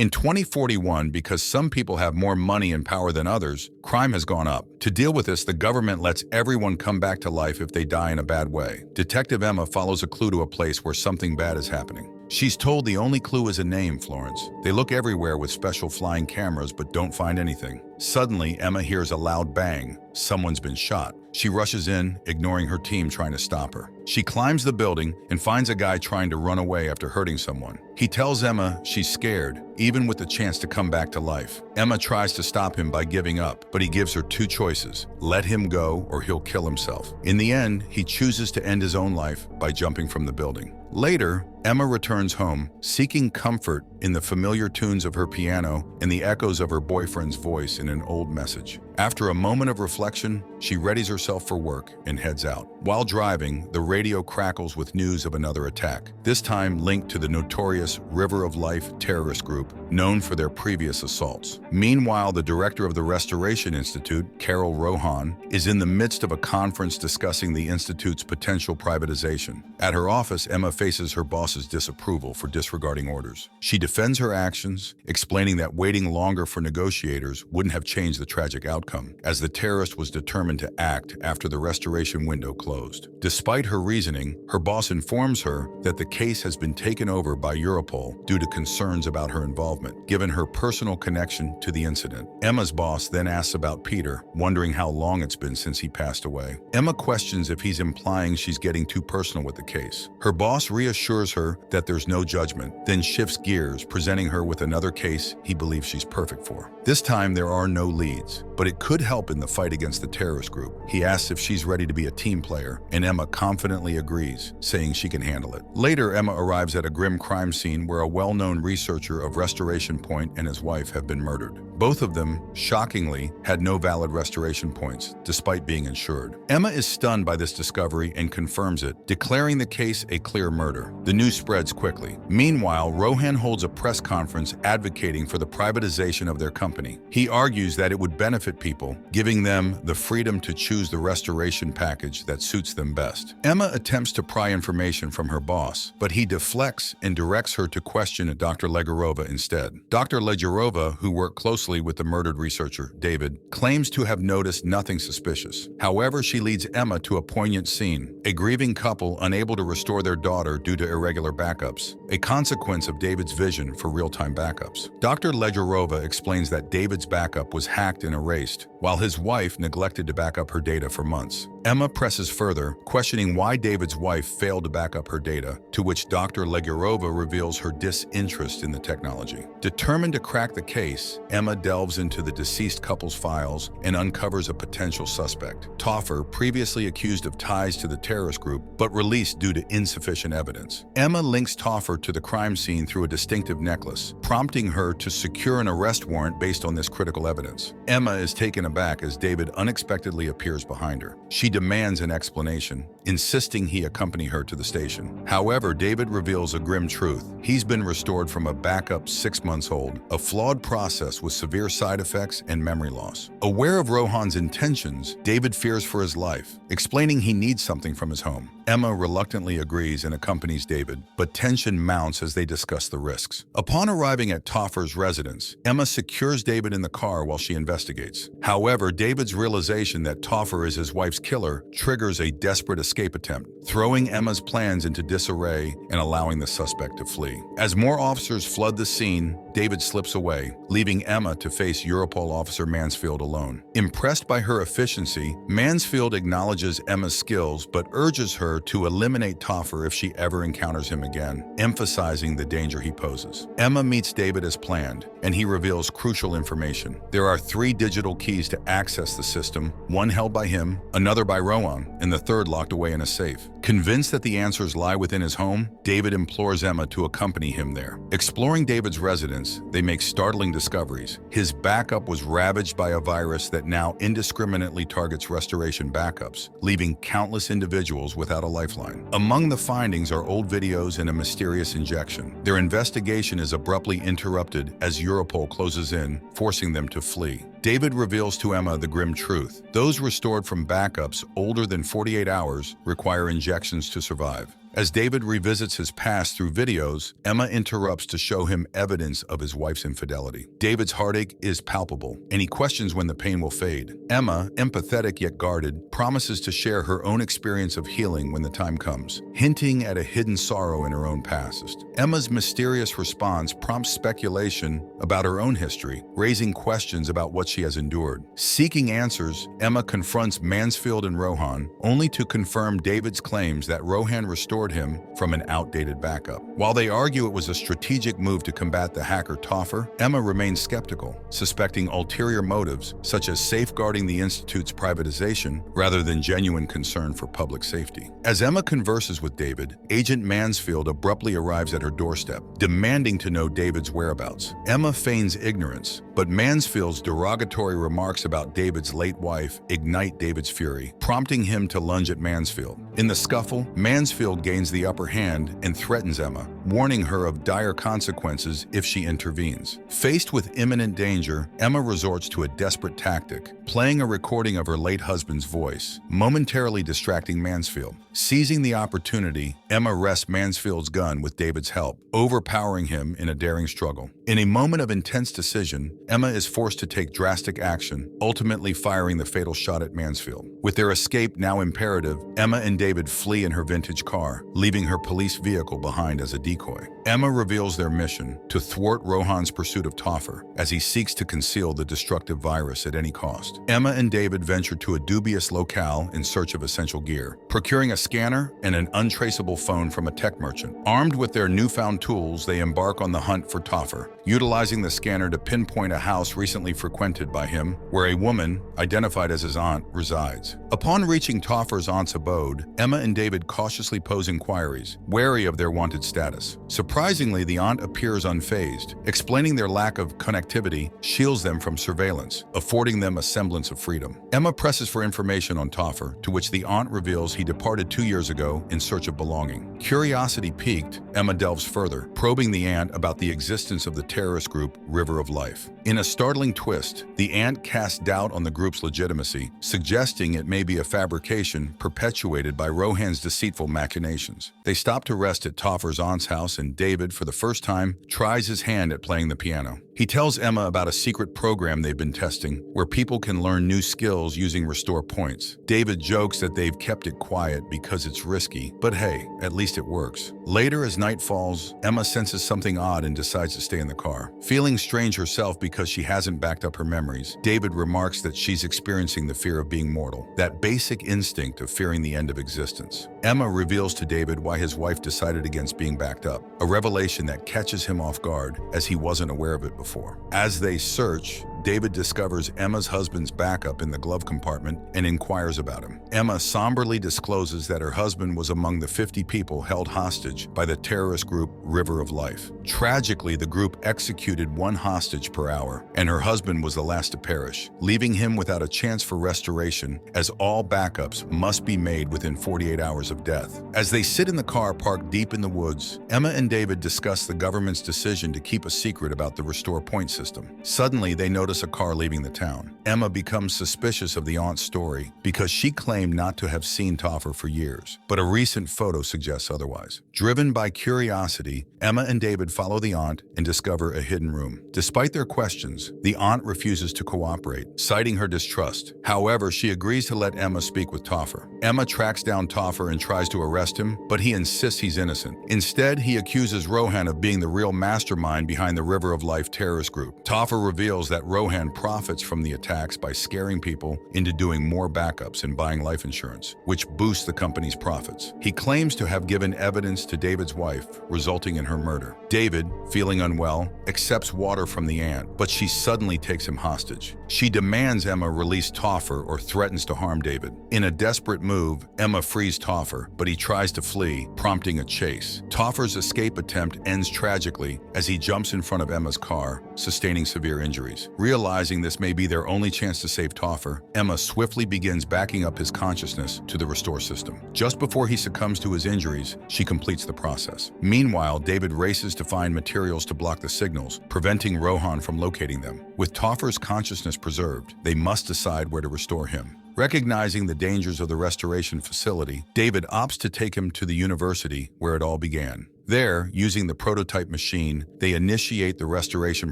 In 2041, because some people have more money and power than others, crime has gone up. To deal with this, the government lets everyone come back to life if they die in a bad way. Detective Emma follows a clue to a place where something bad is happening. She's told the only clue is a name, Florence. They look everywhere with special flying cameras but don't find anything. Suddenly, Emma hears a loud bang. Someone's been shot. She rushes in, ignoring her team trying to stop her. She climbs the building and finds a guy trying to run away after hurting someone. He tells Emma she's scared, even with the chance to come back to life. Emma tries to stop him by giving up, but he gives her two choices: let him go or he'll kill himself. In the end, he chooses to end his own life by jumping from the building. Later, Emma returns home, seeking comfort in the familiar tunes of her piano and the echoes of her boyfriend's voice in an old message. After a moment of reflection, she readies herself for work and heads out. While driving, the radio crackles with news of another attack, this time linked to the notorious River of Life terrorist group, known for their previous assaults. Meanwhile, the director of the Restoration Institute, Carol Rohan, is in the midst of a conference discussing the institute's potential privatization. At her office, Emma faces her boss's disapproval for disregarding orders. She defends her actions, explaining that waiting longer for negotiators wouldn't have changed the tragic outcome, as the terrorist was determined to act after the restoration window closed. Despite her reasoning, her boss informs her that the case has been taken over by Europol due to concerns about her involvement, given her personal connection to the incident. Emma's boss then asks about Peter, wondering how long it's been since he passed away. Emma questions if he's implying she's getting too personal with the case. Her boss reassures her that there's no judgment, then shifts gears, presenting her with another case he believes she's perfect for. This time, there are no leads, but it could help in the fight against the terrorist group. He asks if she's ready to be a team player, and Emma confidently agrees, saying she can handle it. Later, Emma arrives at a grim crime scene where a well-known researcher of Restoration Point and his wife have been murdered. Both of them, shockingly, had no valid restoration points, despite being insured. Emma is stunned by this discovery and confirms it, declaring the case a clear murder. The news spreads quickly. Meanwhile, Rohan holds a press conference advocating for the privatization of their company. He argues that it would benefit people, giving them the freedom to choose the restoration package that suits them best. Emma attempts to pry information from her boss, but he deflects and directs her to question Dr. Legorova instead. Dr. Legorova, who worked closely with the murdered researcher, David, claims to have noticed nothing suspicious. However, she leads Emma to a poignant scene: a grieving couple unable to restore their daughter due to irregular backups, a consequence of David's vision for real-time backups. Dr. Legorova explains that David's backup was hacked and erased, while his wife neglected to back up her data for months. Emma presses further, questioning why David's wife failed to back up her data, to which Dr. Legorova reveals her disinterest in the technology. Determined to crack the case, Emma delves into the deceased couple's files and uncovers a potential suspect, Toffer, previously accused of ties to the terrorist group, but released due to insufficient evidence. Emma links Toffer to the crime scene through a distinctive necklace, prompting her to secure an arrest warrant based on this critical evidence. Emma is taken aback as David unexpectedly appears behind her. She demands an explanation, insisting he accompany her to the station. However, David reveals a grim truth. He's been restored from a backup 6 months old, a flawed process with severe side effects and memory loss. Aware of Rohan's intentions, David fears for his life, explaining he needs something from his home. Emma reluctantly agrees and accompanies David, but tension mounts as they discuss the risks. Upon arriving at Toffer's residence, Emma secures David in the car while she investigates. However, David's realization that Toffer is his wife's killer triggers a desperate escape attempt, throwing Emma's plans into disarray and allowing the suspect to flee. As more officers flood the scene, David slips away, leaving Emma to face Europol officer Mansfield alone. Impressed by her efficiency, Mansfield acknowledges Emma's skills but urges her to eliminate Toffer if she ever encounters him again, emphasizing the danger he poses. Emma meets David as planned, and he reveals crucial information. There are 3 digital keys to access the system, one held by him, another by Rohan, and the third locked away in a safe. Convinced that the answers lie within his home, David implores Emma to accompany him there. Exploring David's residence, they make startling discoveries. His backup was ravaged by a virus that now indiscriminately targets restoration backups, leaving countless individuals without a lifeline. Among the findings are old videos and a mysterious injection. Their investigation is abruptly interrupted as Europol closes in, forcing them to flee. David reveals to Emma the grim truth. Those restored from backups older than 48 hours require injections to survive. As David revisits his past through videos, Emma interrupts to show him evidence of his wife's infidelity. David's heartache is palpable, and he questions when the pain will fade. Emma, empathetic yet guarded, promises to share her own experience of healing when the time comes, hinting at a hidden sorrow in her own past. Emma's mysterious response prompts speculation about her own history, raising questions about what she has endured. Seeking answers, Emma confronts Mansfield and Rohan, only to confirm David's claims that Rohan restored him from an outdated backup. While they argue it was a strategic move to combat the hacker Toffer, Emma remains skeptical, suspecting ulterior motives such as safeguarding the Institute's privatization rather than genuine concern for public safety. As Emma converses with David, Agent Mansfield abruptly arrives at her doorstep, demanding to know David's whereabouts. Emma feigns ignorance, but Mansfield's derogatory remarks about David's late wife ignite David's fury, prompting him to lunge at Mansfield. In the scuffle, Mansfield gains the upper hand and threatens Emma, warning her of dire consequences if she intervenes. Faced with imminent danger, Emma resorts to a desperate tactic, playing a recording of her late husband's voice, momentarily distracting Mansfield. Seizing the opportunity, Emma wrests Mansfield's gun with David's help, overpowering him in a daring struggle. In a moment of intense decision, Emma is forced to take drastic action, ultimately firing the fatal shot at Mansfield. With their escape now imperative, Emma and David flee in her vintage car, leaving her police vehicle behind as a decoy. Emma reveals their mission to thwart Rohan's pursuit of Toffer as he seeks to conceal the destructive virus at any cost. Emma and David venture to a dubious locale in search of essential gear, procuring a scanner and an untraceable phone from a tech merchant. Armed with their newfound tools, they embark on the hunt for Toffer, utilizing the scanner to pinpoint a house recently frequented by him, where a woman, identified as his aunt, resides. Upon reaching Toffer's aunt's abode, Emma and David cautiously pose inquiries, wary of their wanted status. Surprisingly, the aunt appears unfazed, explaining their lack of connectivity shields them from surveillance, affording them a semblance of freedom. Emma presses for information on Toffer, to which the aunt reveals he departed 2 years ago in search of belonging. Curiosity piqued, Emma delves further, probing the aunt about the existence of the terrorist group River of Life. In a startling twist, the aunt casts doubt on the group's legitimacy, suggesting it may be a fabrication perpetuated by Rohan's deceitful machinations. They stop to rest at Toffer's aunt's house, and David, for the first time, tries his hand at playing the piano. He tells Emma about a secret program they've been testing, where people can learn new skills using restore points. David jokes that they've kept it quiet because it's risky, but hey, at least it works. Later, as night falls, Emma senses something odd and decides to stay in the car. Feeling strange herself because she hasn't backed up her memories, David remarks that she's experiencing the fear of being mortal, that basic instinct of fearing the end of existence. Emma reveals to David why his wife decided against being backed up, a revelation that catches him off guard as he wasn't aware of it before. As they search, David discovers Emma's husband's backup in the glove compartment and inquires about him. Emma somberly discloses that her husband was among the 50 people held hostage by the terrorist group River of Life. Tragically, the group executed 1 hostage per hour, and her husband was the last to perish, leaving him without a chance for restoration, as all backups must be made within 48 hours of death. As they sit in the car parked deep in the woods, Emma and David discuss the government's decision to keep a secret about the restore point system. Suddenly, they notice a car leaving the town. Emma becomes suspicious of the aunt's story because she claimed not to have seen Toffer for years, but a recent photo suggests otherwise. Driven by curiosity, Emma and David follow the aunt and discover a hidden room. Despite their questions, the aunt refuses to cooperate, citing her distrust. However, she agrees to let Emma speak with Toffer. Emma tracks down Toffer and tries to arrest him, but he insists he's innocent. Instead, he accuses Rohan of being the real mastermind behind the River of Life terrorist group. Toffer reveals that Rohan profits from the attacks by scaring people into doing more backups and buying life insurance, which boosts the company's profits. He claims to have given evidence to David's wife, resulting in her murder. David, feeling unwell, accepts water from the aunt, but she suddenly takes him hostage. She demands Emma release Toffer or threatens to harm David. In a desperate move, Emma frees Toffer, but he tries to flee, prompting a chase. Toffer's escape attempt ends tragically as he jumps in front of Emma's car, sustaining severe injuries. Realizing this may be their only chance to save Toffer, Emma swiftly begins backing up his consciousness to the restore system. Just before he succumbs to his injuries, she completes the process. Meanwhile, David races to find materials to block the signals, preventing Rohan from locating them. With Toffer's consciousness preserved, they must decide where to restore him. Recognizing the dangers of the restoration facility, David opts to take him to the university where it all began. There, using the prototype machine, they initiate the restoration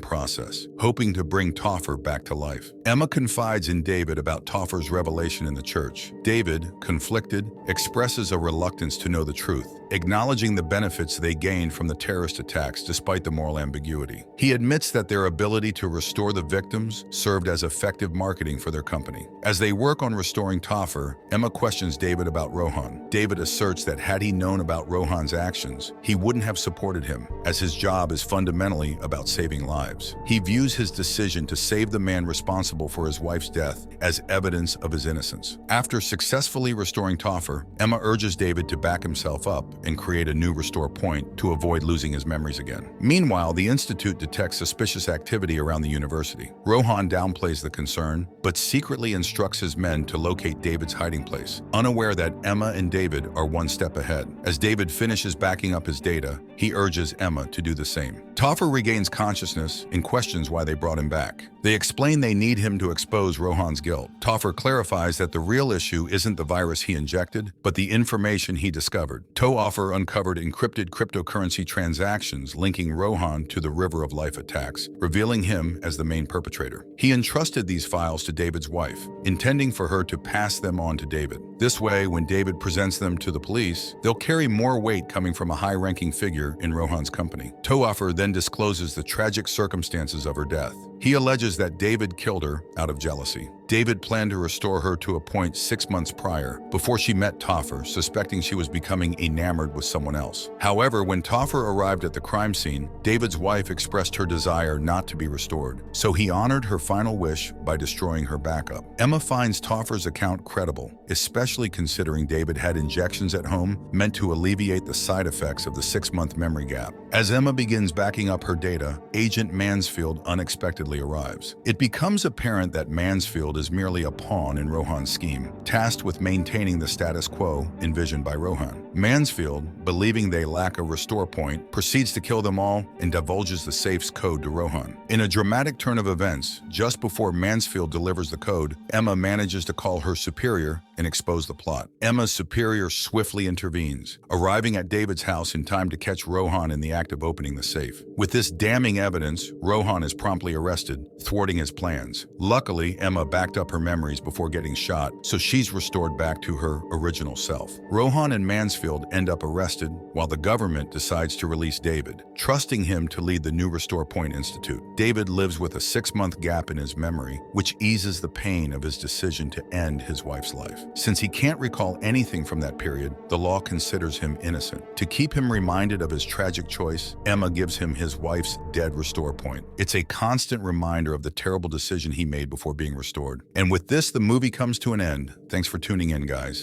process, hoping to bring Topher back to life. Emma confides in David about Topher's revelation in the church. David, conflicted, expresses a reluctance to know the truth, acknowledging the benefits they gained from the terrorist attacks despite the moral ambiguity. He admits that their ability to restore the victims served as effective marketing for their company. As they work on restoring Topher, Emma questions David about Rohan. David asserts that had he known about Rohan's actions, he wouldn't have supported him, as his job is fundamentally about saving lives. He views his decision to save the man responsible for his wife's death as evidence of his innocence. After successfully restoring Topher, Emma urges David to back himself up and create a new restore point to avoid losing his memories again. Meanwhile, the Institute detects suspicious activity around the university. Rohan downplays the concern, but secretly instructs his men to locate David's hiding place, unaware that Emma and David are one step ahead. As David finishes backing up his data, he urges Emma to do the same. Topher regains consciousness and questions why they brought him back. They explain they need him to expose Rohan's guilt. Topher clarifies that the real issue isn't the virus he injected, but the information he discovered. Topher uncovered encrypted cryptocurrency transactions linking Rohan to the River of Life attacks, revealing him as the main perpetrator. He entrusted these files to David's wife, intending for her to pass them on to David. This way, when David presents them to the police, they'll carry more weight coming from a high-ranking figure in Rohan's company. Topher then discloses the tragic circumstances of her death. He alleges that David killed her out of jealousy. David planned to restore her to a point 6 months prior, before she met Topher, suspecting she was becoming enamored with someone else. However, when Topher arrived at the crime scene, David's wife expressed her desire not to be restored, so he honored her final wish by destroying her backup. Emma finds Topher's account credible, especially considering David had injections at home meant to alleviate the side effects of the 6-month memory gap. As Emma begins backing up her data, Agent Mansfield unexpectedly arrives. It becomes apparent that Mansfield is merely a pawn in Rohan's scheme, tasked with maintaining the status quo envisioned by Rohan. Mansfield, believing they lack a restore point, proceeds to kill them all and divulges the safe's code to Rohan. In a dramatic turn of events, just before Mansfield delivers the code, Emma manages to call her superior and expose the plot. Emma's superior swiftly intervenes, arriving at David's house in time to catch Rohan in the act of opening the safe. With this damning evidence, Rohan is promptly arrested, thwarting his plans. Luckily, Emma backed up her memories before getting shot, so she's restored back to her original self. Rohan and Mansfield end up arrested, while the government decides to release David, trusting him to lead the new Restore Point Institute. David lives with a 6-month gap in his memory, which eases the pain of his decision to end his wife's life. Since he can't recall anything from that period, the law considers him innocent. To keep him reminded of his tragic choice, Emma gives him his wife's dead restore point. It's a constant reminder of the terrible decision he made before being restored. And with this, the movie comes to an end. Thanks for tuning in, guys.